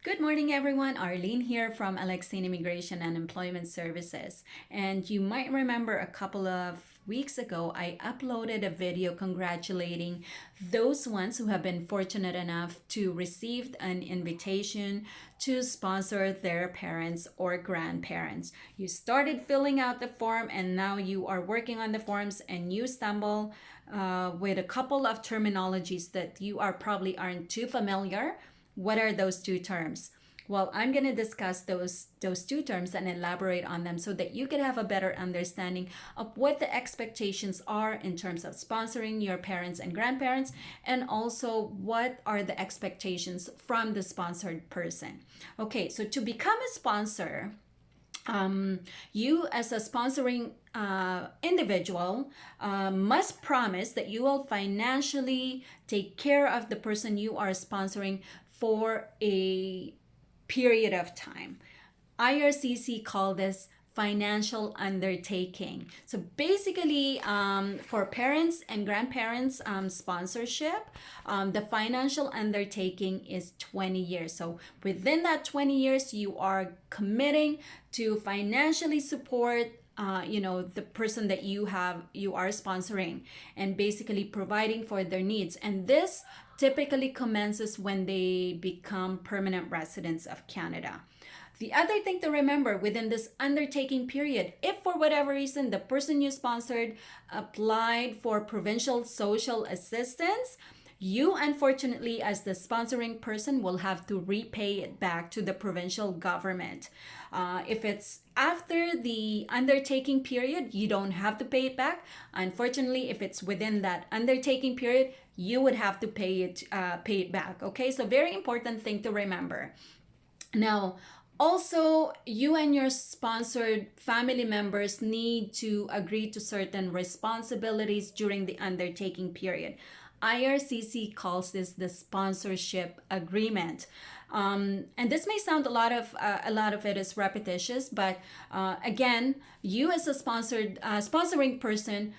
Good morning, everyone. Arlene here from Alexine Immigration and Employment Services. And you might remember a couple of weeks ago, I uploaded a video congratulating those ones who have been fortunate enough to receive an invitation to sponsor their parents or grandparents. You started filling out the form and now you are working on the forms and you stumble with a couple of terminologies that you are probably aren't too familiar. What are those two terms? Well, I'm going to discuss those two terms and elaborate on them so that you can have a better understanding of what the expectations are in terms of sponsoring your parents and grandparents, and also what are the expectations from the sponsored person. Okay, so to become a sponsor, you as a sponsoring individual must promise that you will financially take care of the person you are sponsoring for a period of time. IRCC call this financial undertaking. So basically, for parents and grandparents sponsorship, the financial undertaking is 20 years. So within that 20 years, you are committing to financially support the person that you are sponsoring, and basically providing for their needs. And this typically commences when they become permanent residents of Canada. The other thing to remember within this undertaking period, if for whatever reason the person you sponsored applied for provincial social assistance, you unfortunately as the sponsoring person will have to repay it back to the provincial government. If it's after the undertaking period, you don't have to pay it back. Unfortunately, if it's within that undertaking period, you would have to pay it back. Okay, so very important thing to remember. Now, also, you and your sponsored family members need to agree to certain responsibilities during the undertaking period. IRCC calls this the sponsorship agreement. And this may sound a lot of it is repetitious, but again, you as a sponsoring person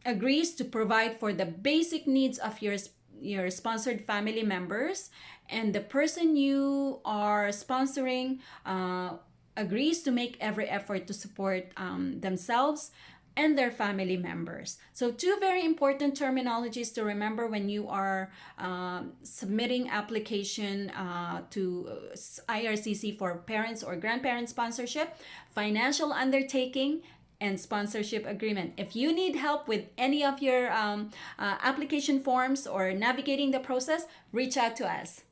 agrees to provide for the basic needs of your sponsored family members, and the person you are sponsoring agrees to make every effort to support themselves and their family members. So two very important terminologies to remember when you are submitting application to IRCC for parents or grandparent sponsorship: financial undertaking and sponsorship agreement. If you need help with any of your application forms or navigating the process, reach out to us.